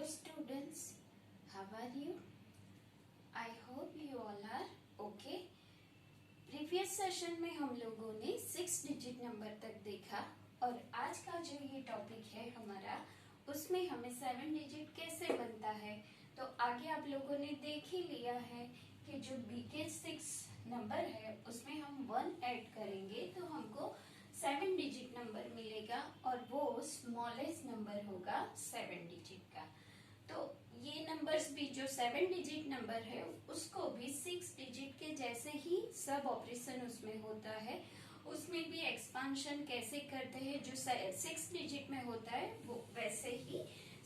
students, how are you? I hope you all are okay. Previous session में हम लोगों ने 6 डिजिट नंबर तक देखा और आज का जो ये टॉपिक है हमारा, उसमें हमें 7 डिजिट कैसे बनता है। तो आगे आप लोगों ने देख ही लिया है कि जो बिगेस्ट 6 नंबर है उसमें हम 1 ऐड करेंगे तो हमको 7 डिजिट नंबर मिलेगा और वो स्मॉलेस्ट नंबर होगा 7 डिजिट का। तो ये नंबर्स भी जो 7 डिजिट नंबर है उसको भी 6 डिजिट के जैसे ही सब ऑपरेशन उसमें होता है। उसमें भी एक्सपांशन कैसे करते हैं, जो 6 डिजिट में होता है वो वैसे ही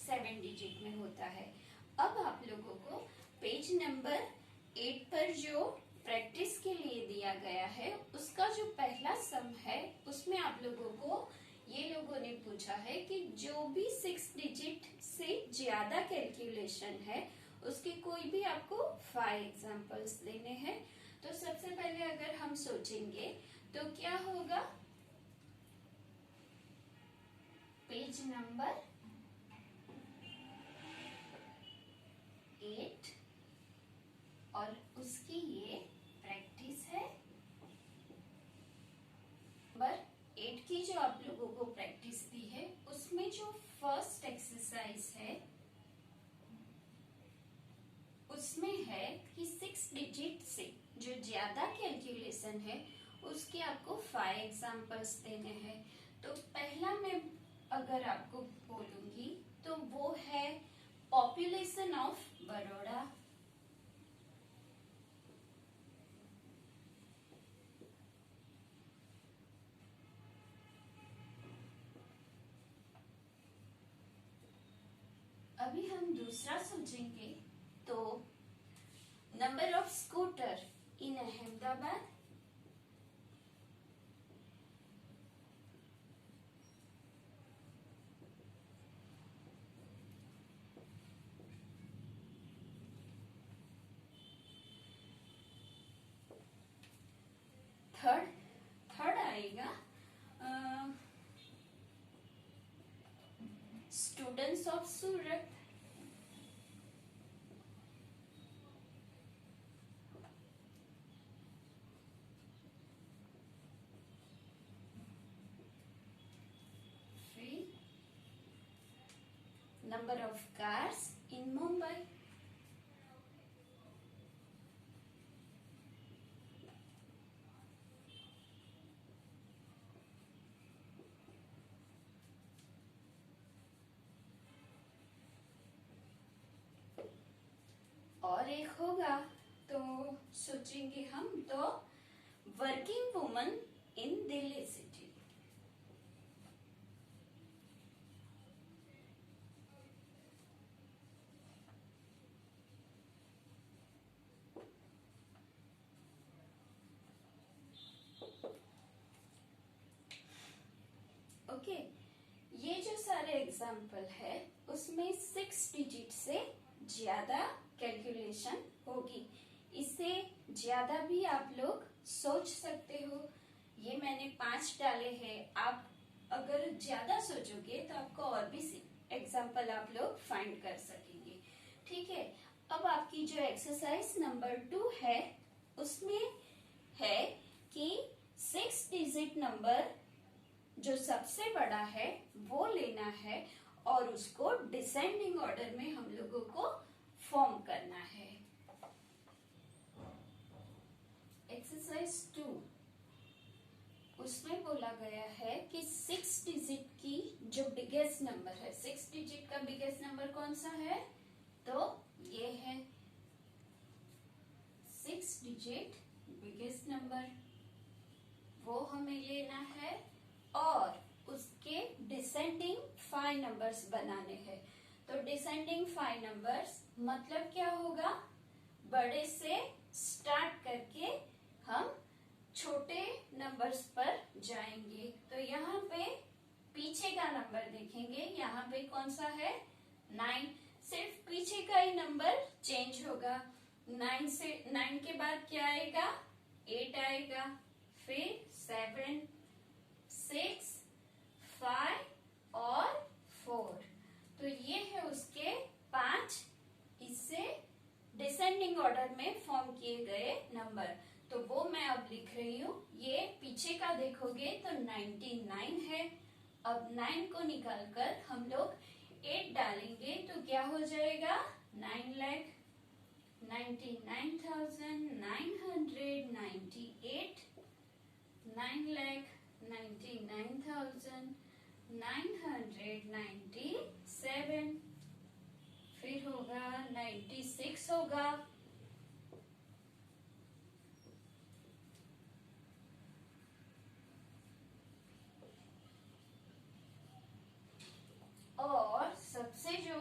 7 डिजिट में होता है। अब आप लोगों को पेज नंबर 8 पर जो प्रैक्टिस के लिए दिया गया है उसका जो पहला सम है उसमें आप लोगों को ये लोगों ने पूछा है कि जो भी 6 डिजिट से ज्यादा कैलकुलेशन है उसके कोई भी आपको 5 एग्जांपल्स देने हैं। तो सबसे पहले अगर हम सोचेंगे तो क्या होगा, पेज नंबर 8 और उसकी ये प्रैक्टिस है। नंबर 8 की जो आप लोगों को प्रैक्टिस दी है उसमें जो फर्स्ट एक्सरसाइज है उसमें है कि 6 डिजिट से जो ज्यादा कैलकुलेशन है उसके आपको 5 एग्जांपल्स देने हैं। तो पहला मैं अगर आपको बोलूंगी तो वो है पॉपुलेशन ऑफ बड़ौदा। अभी हम दूसरा सोचेंगे तो number of scooter in Ahmedabad. Third आएगा students of Surat. Number of cars in Mumbai. और एक होगा तो सोचेंगे हम तो working woman in Delhi city. Okay, ये जो सारे एग्जाम्पल है उसमें 6 डिजिट से ज्यादा कैलकुलेशन होगी। इससे ज्यादा भी आप लोग सोच सकते हो। ये मैंने 5 डाले हैं, आप अगर ज्यादा सोचोगे तो आपको और भी एग्जाम्पल आप लोग फाइंड कर सकेंगे। ठीक है, अब आपकी जो एक्सरसाइज नंबर 2 है उसमें है कि 6 डिजिट नंबर जो सबसे बड़ा है वो लेना है और उसको डिसेंडिंग ऑर्डर में हम लोगों को फॉर्म करना है। एक्सरसाइज 2 उसमें बोला गया है कि 6 डिजिट की जो बिगेस्ट नंबर है, 6 डिजिट का बिगेस्ट नंबर कौन सा है, तो ये है 6 डिजिट बिगेस्ट नंबर, वो हमें लेना है और उसके डिसेंडिंग 5 नंबर्स बनाने हैं। तो डिसेंडिंग 5 नंबर्स मतलब क्या होगा, बड़े से स्टार्ट करके हम छोटे नंबर्स पर जाएंगे। तो यहाँ पे पीछे का नंबर देखेंगे, यहाँ पे कौन सा है 9, सिर्फ पीछे का ही नंबर चेंज होगा। 9 के बाद क्या आएगा, 8 आएगा, फिर 7, 6, 5 और 4। तो ये है उसके पीछे का देखोगे तो 99 है। अब 9 को निकालकर हम लोग 8 डालेंगे तो क्या हो जाएगा, 9,99,998, 9,99,997, फिर होगा 96 होगा, और सबसे जो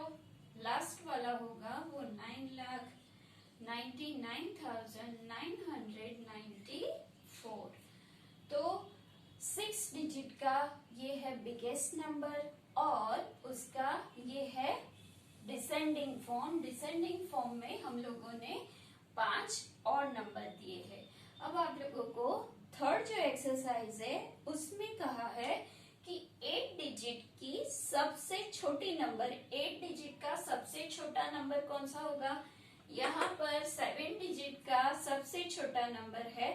लास्ट वाला होगा वो 9,99,994। तो 6 डिजिट का ये है बिगेस्ट नंबर और उसका ये है डिसेंडिंग फॉर्म। डिसेंडिंग फॉर्म में हम लोगों ने 5 और नंबर दिए हैं। अब आप लोगों को थर्ड जो एक्सरसाइज है उसमें कहा है कि 8 डिजिट की सबसे छोटी नंबर, 8 डिजिट का सबसे छोटा नंबर कौन सा होगा। यहाँ पर 7 डिजिट का सबसे छोटा नंबर है,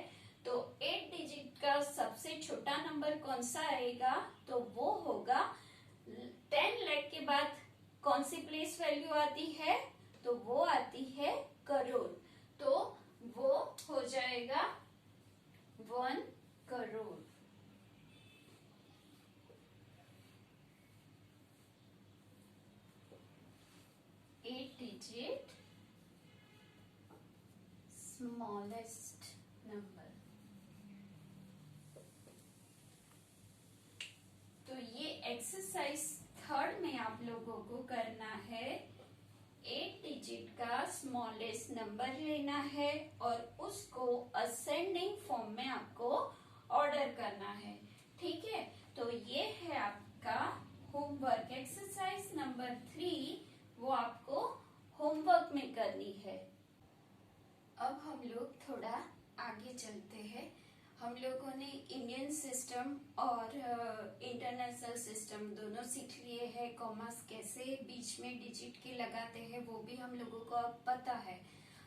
तो 8 डिजिट का सबसे छोटा नंबर कौन सा आएगा, तो वो होगा 10 लाख के बाद कौन सी प्लेस वैल्यू आती है, तो वो आती है करोड़। तो वो हो जाएगा 1 करोड़। digit smallest number। तो ये एक्सरसाइज थर्ड में आप लोगों को करना है। 8 डिजिट का स्मॉलेस्ट नंबर लेना है और उसको असेंडिंग फॉर्म में आपको ऑर्डर करना है। ठीक है, तो ये है आपका होमवर्क। एक्सरसाइज नंबर 3 वो आपको होमवर्क में करनी है। अब हम लोग थोड़ा आगे चलते हैं। हम लोगों ने इंडियन सिस्टम और इंटरनेशनल सिस्टम दोनों सीख लिए हैं। कॉमास कैसे बीच में डिजिट के लगाते हैं वो भी हम लोगों को अब पता है।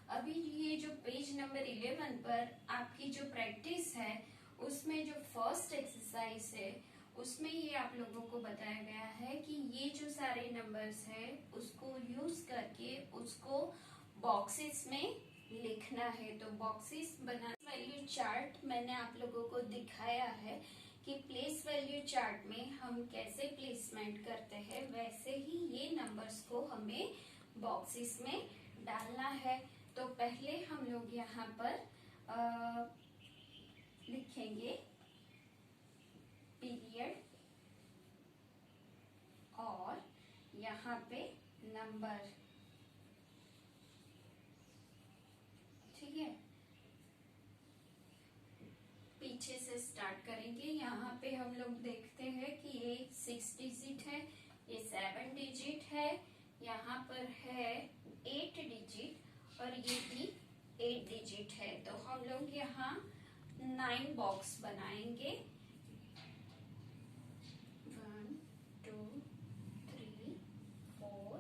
अभी ये जो पेज नंबर 11 पर आपकी जो प्रैक्टिस है उसमें जो फर्स्ट एक्सरसाइज है उसमें ये आप लोगों को बताया गया है कि ये जो सारे नंबर्स है उसको यूज करके उसको बॉक्सेस में लिखना है। तो बॉक्सेस बना वैल्यू चार्ट मैंने आप लोगों को दिखाया है कि प्लेस वैल्यू चार्ट में हम कैसे प्लेसमेंट करते हैं, वैसे ही ये नंबर्स को हमें बॉक्सेस में डालना है। तो पहले हम लोग यहाँ पर लिखेंगे पीरियड और यहाँ पे नंबर। ठीक है, पीछे से स्टार्ट करेंगे। यहाँ पे हम लोग देखते हैं कि ये 6 डिजिट है, ये 7 डिजिट है, यहाँ पर है 8 डिजिट और ये भी 8 डिजिट है। तो हम लोग यहाँ 9 बॉक्स बनाएंगे। 1 2 3 4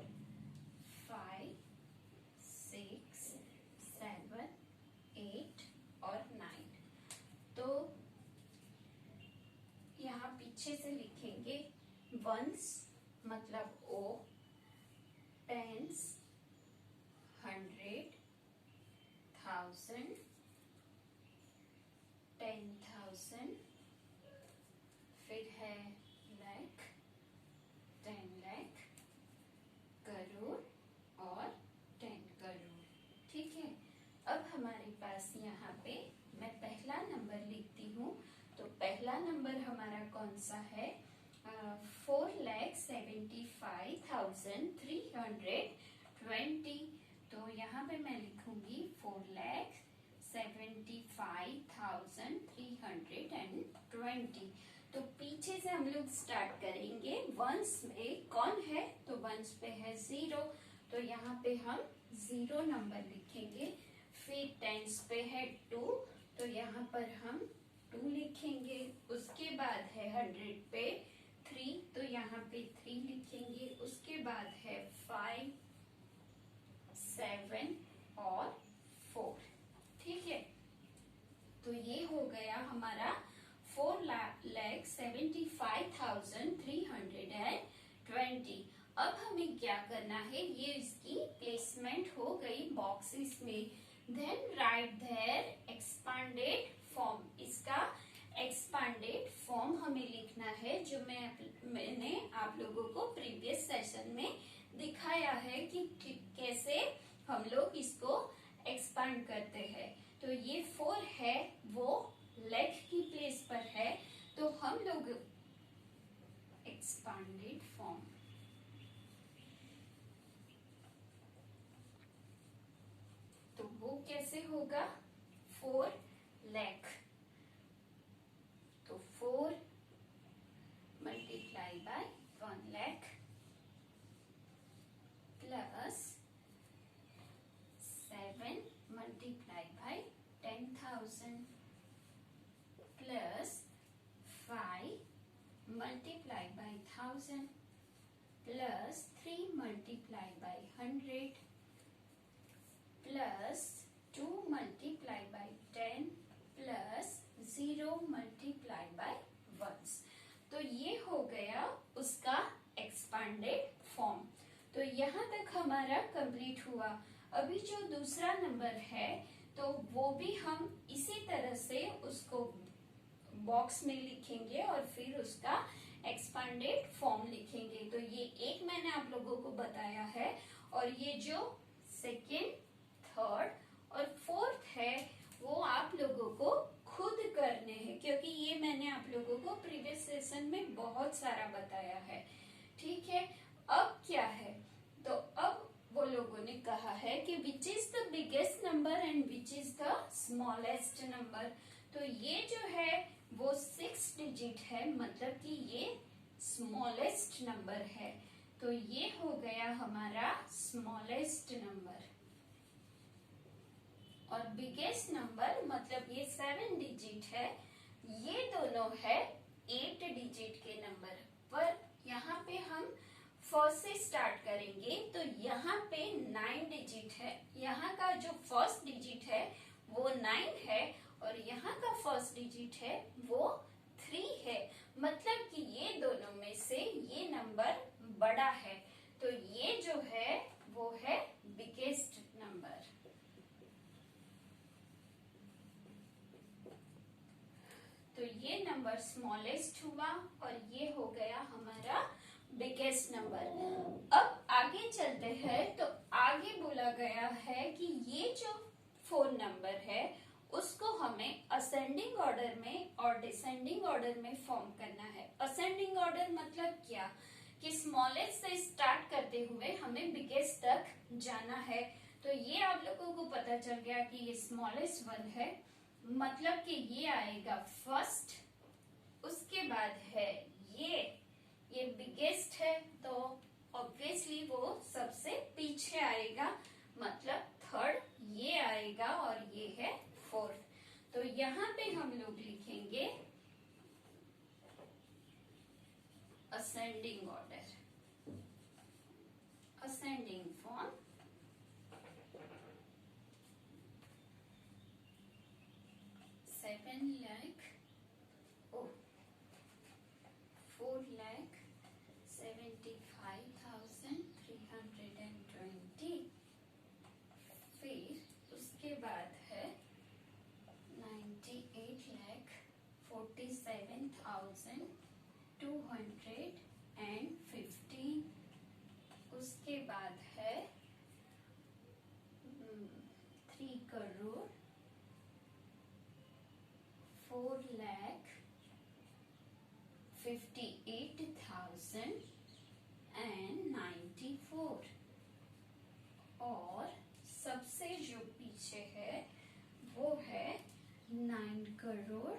5 6 7 8 और 9। तो यहाँ पीछे से लिखेंगे वंस मतलब ओ, टेंस, 100, 1000, 10,000, फिर है लाख, 10 लाख, करोड़ और 10 करोड़। ठीक है, अब हमारे पास यहाँ पे मैं पहला नंबर लिखती हूँ। तो पहला नंबर हमारा कौन सा है, 4,75,320। तो यहाँ पे मैं लिखूंगी 4,75,320। तो पीछे से हम लोग स्टार्ट करेंगे। वंस में कौन है, तो वंस पे है 0, तो यहाँ पे हम 0 नंबर लिखेंगे। फिर टेंस पे है 2, तो यहाँ पर हम 2 लिखेंगे। उसके बाद है 100 पे 3, तो यहाँ पे 3 लिखेंगे। उसके बाद है 5, 7 और 4। ठीक है, तो ये हो गया हमारा 1,75,320। अब हमें क्या करना है, ये इसकी प्लेसमेंट हो गई बॉक्सेस में। Then right there expanded form, इसका एक्सपांडेड फॉर्म हमें लिखना है, जो मैंने आप लोगों को प्रीवियस सेशन में दिखाया है कि कैसे हम लोग इसको एक्सपांड करते हैं। तो ये 4 है, वो लेग की प्लेस पर है, तो हम लोग एक्सपांडेड फॉर्म, तो वो कैसे होगा, 4 लेग, तो 4 multiply by 1 lakh plus 7 multiply by 10,000 plus 5 multiply by 1000 plus 3 multiply by 100 plus 2 multiply by 10 plus 0 multiply by 1। तो ये हो गया उसका एक्सपांडेड फॉर्म। तो यहाँ तक हमारा कंप्लीट हुआ। अभी जो दूसरा नंबर है तो वो भी हम इसी तरह से उसको बॉक्स में लिखेंगे और फिर उसका एक्सपांडेड फॉर्म लिखेंगे। तो ये एक मैंने आप लोगों को बताया है, और ये जो सेकेंड, थर्ड और फोर्थ है वो आप लोगों को खुद करने हैं, क्योंकि ये मैंने आप लोगों को प्रीवियस सेशन में बहुत सारा बताया है। ठीक है, अब क्या है, तो अब वो लोगों ने कहा है कि which is the biggest number and which is the smallest number. तो ये जो है वो 6 डिजिट है, मतलब कि ये स्मॉलेस्ट नंबर है। तो ये हो गया हमारा स्मॉलेस्ट नंबर, और बिगेस्ट नंबर मतलब ये 7 डिजिट है, ये दोनों है 8 डिजिट के नंबर। पर यहाँ पे हम फर्स्ट से स्टार्ट करेंगे, तो यहाँ पे 9 डिजिट है। यहाँ का जो फर्स्ट डिजिट है वो 9 है, और यहाँ का फर्स्ट डिजिट है वो 3 है। मतलब कि ये दोनों में से ये नंबर बड़ा है, तो ये जो है वो है बिगेस्ट नंबर। तो ये नंबर स्मॉलेस्ट हुआ और ये हो गया हमारा बिगेस्ट नंबर। अब आगे चलते हैं, तो आगे बोला गया है कि ये जो 4 नंबर है उसको हमें असेंडिंग ऑर्डर में और डिसेंडिंग ऑर्डर में फॉर्म करना है। असेंडिंग ऑर्डर मतलब क्या, कि स्मॉलेस्ट से स्टार्ट करते हुए हमें बिगेस्ट तक जाना है। तो ये आप लोगों को पता चल गया कि ये स्मॉलेस्ट 1 है, मतलब कि ये आएगा फर्स्ट, उसके बाद है ये बिगेस्ट है, तो ऑब्वियसली वो सबसे पीछे आएगा, मतलब थर्ड ये आएगा, और ये है फोर्थ। तो यहाँ पे हम लोग लिखेंगे ascending order, ascending form. 7 lakh 4,75,320। फिर उसके बाद है 98,47,215। उसके बाद है 3 करोड़ 4,58,094। और सबसे जो पीछे है वो है 9 करोड़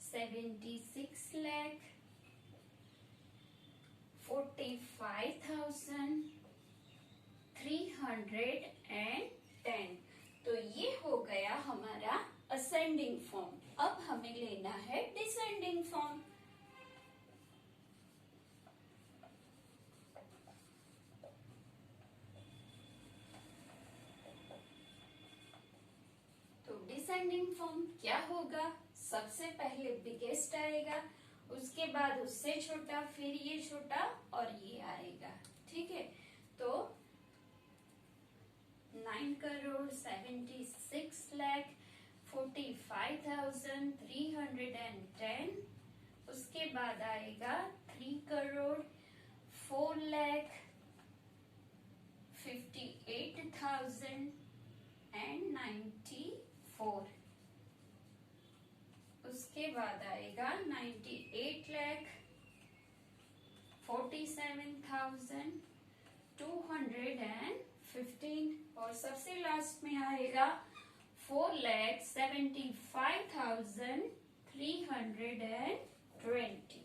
76,45,310। तो ये हो गया हमारा असेंडिंग फॉर्म। अब हमें लेना है डिसेंडिंग फॉर्म। तो डिसेंडिंग फॉर्म क्या होगा, सबसे पहले बिगेस्ट आएगा, उसके बाद उससे छोटा, फिर ये छोटा और ये आएगा। ठीक है, तो 9,76,45,310, उसके बाद आएगा 3,04,58,094, उसके बाद आएगा 98,47,215 और सबसे लास्ट में आएगा 4,75,320।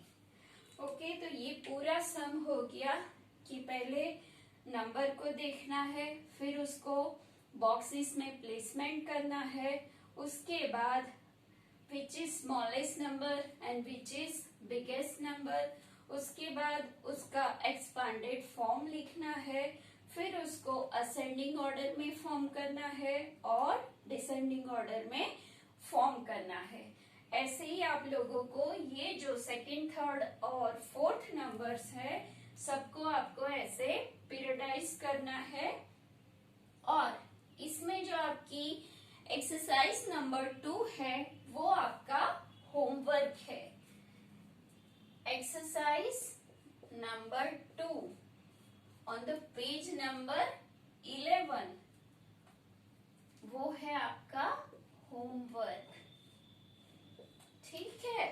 ओके, तो ये पूरा सम हो गया कि पहले नंबर को देखना है, फिर उसको बॉक्सेस में प्लेसमेंट करना है, उसके बाद which is smallest number and which is biggest number, उसके बाद उसका एक्सपांडेड फॉर्म लिखना है, फिर उसको असेंडिंग ऑर्डर में फॉर्म करना है और डिसेंडिंग ऑर्डर में फॉर्म करना है। ऐसे ही आप लोगों को ये जो सेकंड, थर्ड और फोर्थ नंबर्स है सबको आपको ऐसे पीरियडाइज करना है। और इसमें जो आपकी एक्सरसाइज नंबर 2 है वो आपका होमवर्क है। Exercise number 2 on the page number 11 वो है आपका होमवर्क। ठीक है,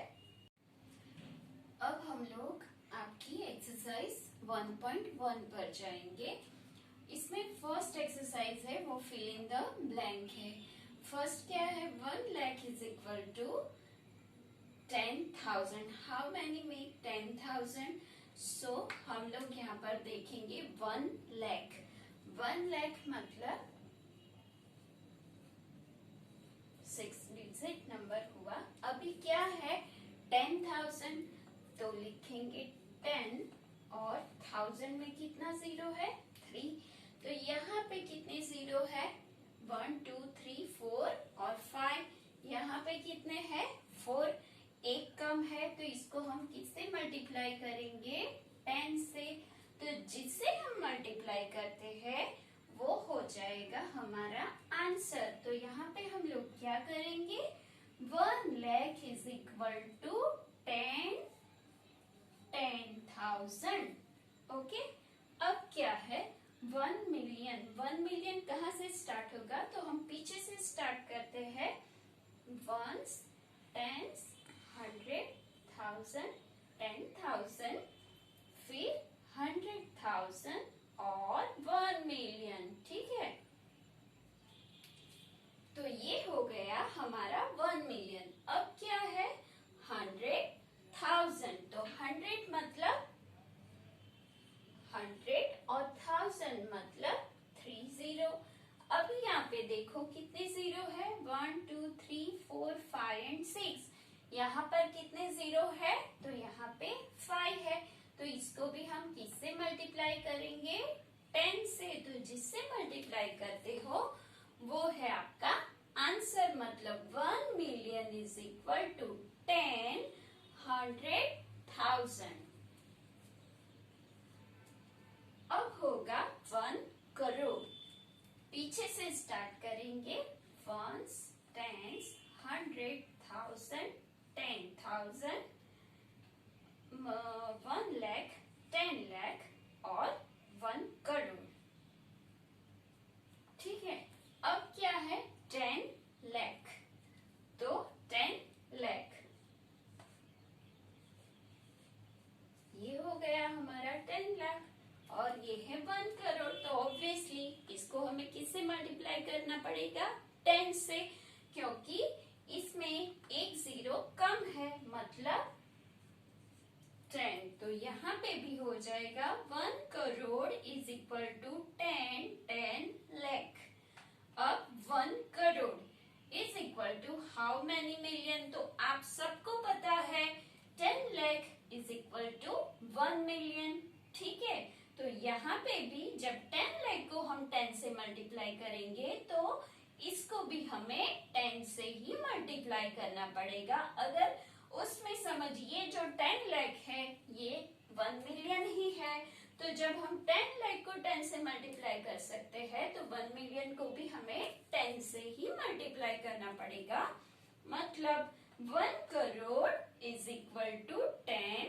अब हम लोग आपकी एक्सरसाइज 1.1 पर जाएंगे। इसमें फर्स्ट एक्सरसाइज है वो फिल इन द ब्लैंक है। फर्स्ट क्या है, 1 lakh is equal to 10,000। How many make 10,000? सो हम लोग यहाँ पर देखेंगे 1 lakh। 1 lakh मतलब 6 डिजिट नंबर हुआ। अभी क्या है 10,000, तो लिखेंगे 10 और 1000 में कितना जीरो है 3, तो यहाँ पे कितने जीरो है 1 2 3 4 और 5, यहाँ पे कितने हैं 4, एक कम है तो इसको हम किससे मल्टीप्लाई करेंगे 10 से, तो जिससे हम मल्टीप्लाई करते हैं वो हो जाएगा हमारा आंसर। तो यहाँ पे हम लोग क्या करेंगे 1 lakh is equal to 10,000। Okay, अब क्या है 1 million। 1 million कहाँ से स्टार्ट होगा, तो हम पीछे से स्टार्ट करते हैं, 1s, 10s, 100,000, 10,000, फिर 100,000 और 1 million। ठीक है, तो ये हो गया हमारा 1 million। अब क्या है 100,000, तो 100 मतलब 100 और 1000 मतलब 30। अब यहाँ पे देखो कितने जीरो है 1 2 3 4 5 एंड 6, यहाँ पर कितने जीरो है, तो यहाँ पे 5 है, तो इसको भी हम किससे मल्टीप्लाई करेंगे 10 से, तो जिससे मल्टीप्लाई करते हो वो है आपका आंसर। मतलब 1 million is equal to 10 100,000। अब होगा 1 करोड़। पीछे से स्टार्ट करेंगे 1s, 10s, 100,000, 10,000, 1 lakh, 10 lakh और 1 करोड़। ठीक है, अब क्या है 10 lakh, तो 10 lakh ये हो गया हमारा 10 लाख और ये है 1 करोड़। तो ऑब्वियसली इसको हमें किससे मल्टीप्लाई करना पड़ेगा 10 से, क्योंकि इसमें एक जीरो कम है मतलब 10, तो यहाँ पे भी हो जाएगा 1 crore is equal to 10 lakh. अब 1 crore is equal to how many million, तो आप सबको पता है 10 lakh is equal to 1 million. ठीक है, तो यहाँ पे भी जब 10 लाख को हम 10 से मल्टीप्लाई करेंगे तो इसको भी हमें 10 10 से ही मल्टीप्लाई करना पड़ेगा। अगर उसमें समझिए जो 10 लाख है ये 1 मिलियन ही है, तो जब हम 10 लाख को 10 से मल्टीप्लाई कर सकते हैं तो 1 मिलियन को भी हमें 10 से ही मल्टीप्लाई करना पड़ेगा। मतलब 1 crore is equal to 10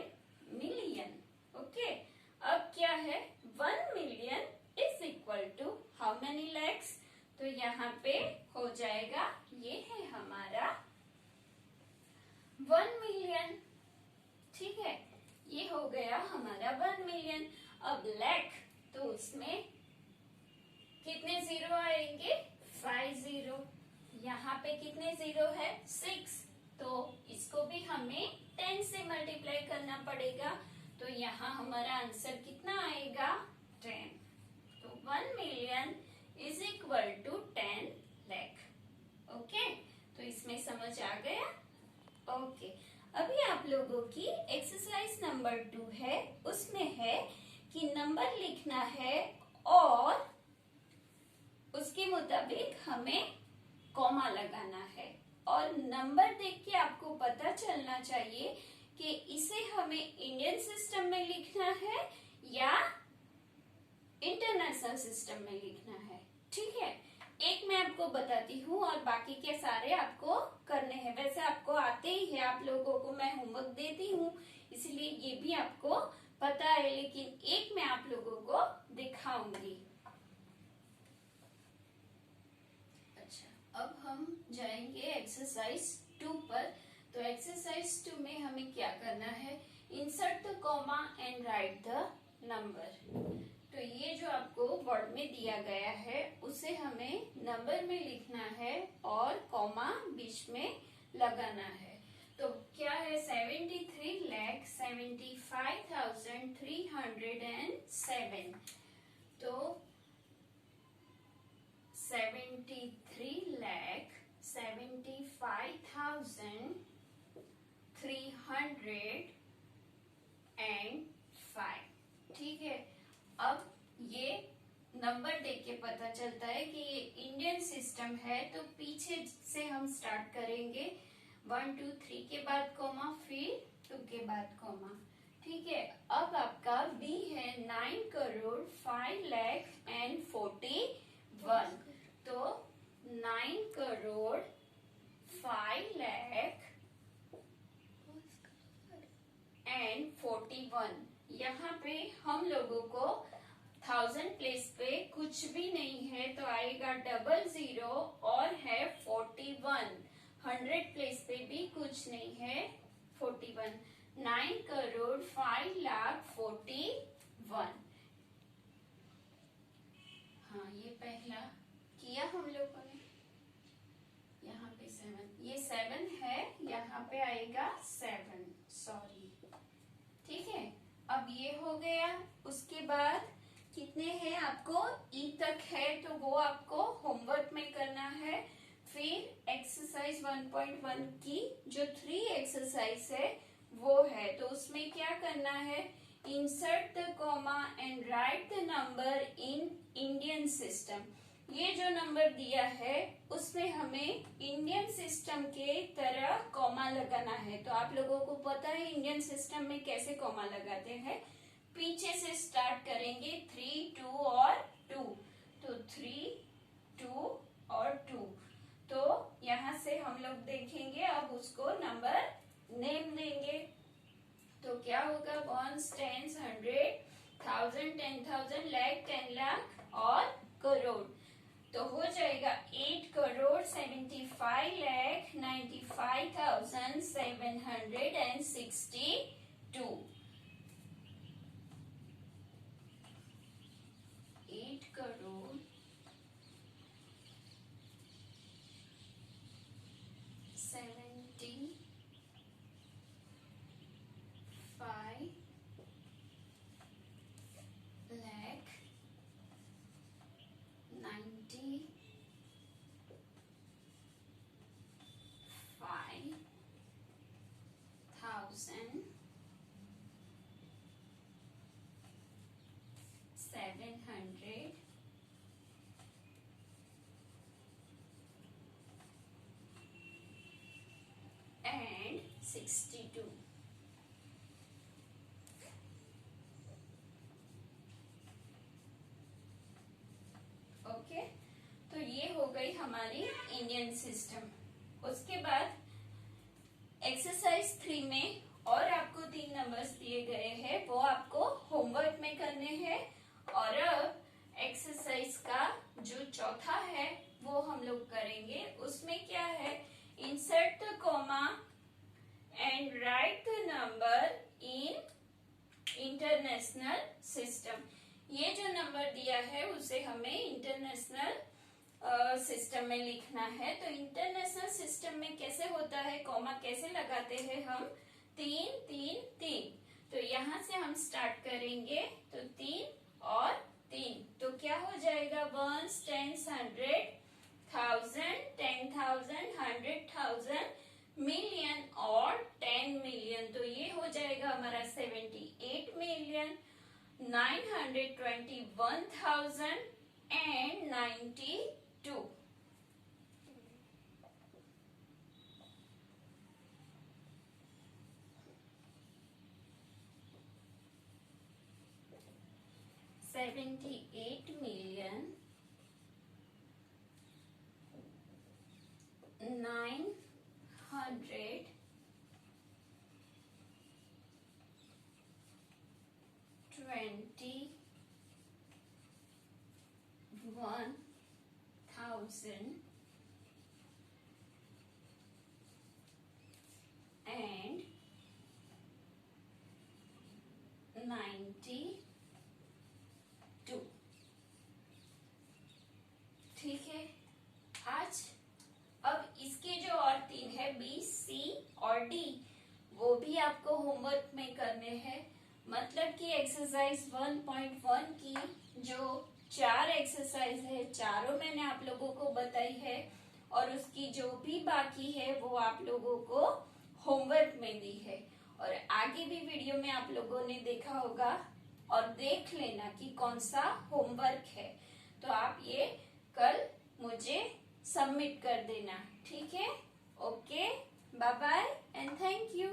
million. Okay, अब क्या है, 1 million is equal to how many lakhs, तो यहाँ पे हो जाएगा, ये है हमारा 1 मिलियन। ठीक है, ये हो गया हमारा 1 मिलियन। अब लैख, तो उसमें कितने जीरो आएंगे, 5 जीरो। यहाँ पे कितने जीरो है, 6, तो इसको भी हमें 10 से मल्टीप्लाई करना पड़ेगा। तो यहाँ हमारा आंसर कितना आएगा, 10। तो 1 million is equal to 10 lakh. Okay, तो इसमें समझ आ गया। ओके, अभी आप लोगों की एक्सरसाइज नंबर 2 है, उसमें है कि नंबर लिखना है और उसके मुताबिक हमें कॉमा लगाना है। और नंबर देख के आपको पता चलना चाहिए कि इसे हमें इंडियन सिस्टम में लिखना है या इंटरनेशनल सिस्टम में लिखना है। ठीक है, एक मैं आपको बताती हूँ और बाकी के सारे आपको करने हैं। वैसे आपको आते ही है, आप लोगों को मैं होमवर्क देती हूँ, इसलिए ये भी आपको पता है, लेकिन एक मैं आप लोगों को दिखाऊंगी। अच्छा, अब हम जाएंगे एक्सरसाइज 2 पर। तो एक्सरसाइज 2 में हमें क्या करना है, insert the comma and right the number. तो ये जो आपको वर्ड में दिया गया है उसे हमें नंबर में लिखना है और कॉमा बीच में लगाना है। तो क्या है, 73,75,307। तो 73,75,305। ठीक है, अब ये नंबर देख के पता चलता है कि ये इंडियन सिस्टम है, तो पीछे से हम स्टार्ट करेंगे। 1 2 3 के बाद कॉमा, फिर 2 के बाद कॉमा। ठीक है, अब आपका बी है 9 करोड़ 5 लाख एंड 41। तो 9 करोड़ 5 लाख एंड 41। यहाँ पे हम लोगों को 1000 प्लेस पे कुछ भी नहीं है, तो आएगा 00 और है 41। 100 प्लेस पे भी कुछ नहीं है, 41। 9 करोड़ 5 लाख 41। हाँ, ये पहला किया हम लोगों ने। यहाँ पे 7, ये 7 है, यहाँ पे आएगा 7, सॉरी। ठीक है, अब ये हो गया। उसके बाद कितने हैं आपको, ई तक है, तो वो आपको होमवर्क में करना है। फिर एक्सरसाइज 1.1 की जो 3 एक्सरसाइज है वो है, तो उसमें क्या करना है, insert the comma and right the number in Indian system. ये जो नंबर दिया है उसमें हमें इंडियन सिस्टम के तरह कॉमा लगाना है। तो आप लोगों को पता है इंडियन सिस्टम में कैसे कॉमा लगाते हैं, पीछे से स्टार्ट करेंगे, 3 2 और 2। तो 3 2 और 2। तो यहाँ से हम लोग देखेंगे, अब उसको नंबर नेम देंगे। तो क्या होगा, 1 10 100 1000 10,000 लाख 10 लाख और करोड़। तो हो जाएगा 8 करोड़ 75 लाख 95,762। 8 करोड़ 75 लाख 95,700 हमारी इंडियन सिस्टम। उसके बाद एक्सरसाइज 3 में और आपको 3 नंबर्स दिए गए हैं, वो आपको होमवर्क में करने हैं। और अब एक्सरसाइज का जो चौथा है वो हम लोग करेंगे। उसमें क्या है, insert the comma and right the number in international system. ये जो नंबर दिया है उसे हमें इंटरनेशनल सिस्टम में लिखना है। तो इंटरनेशनल सिस्टम में कैसे होता है, कॉमा कैसे लगाते हैं हम, 3 3 3। तो यहाँ से हम स्टार्ट करेंगे, तो 3 और 3, तो क्या हो जाएगा, 1s 10s 100 1000 10,000 100,000 मिलियन और 10 मिलियन। तो ये हो जाएगा हमारा 78 मिलियन 921,000 and 92। $78 million 921,000 and 92। ठीक है। आज अब इसके जो और 3 है, बी, सी और डी, वो भी आपको होमवर्क में करने हैं। मतलब कि एक्सरसाइज 1.1 की जो 4 एक्सरसाइज है, चारों मैंने आप लोगों को बताई है, और उसकी जो भी बाकी है वो आप लोगों को होमवर्क में दी है। और आगे भी वीडियो में आप लोगों ने देखा होगा, और देख लेना कि कौन सा होमवर्क है। तो आप ये कल मुझे सबमिट कर देना, ठीक है। Okay, bye bye and thank you.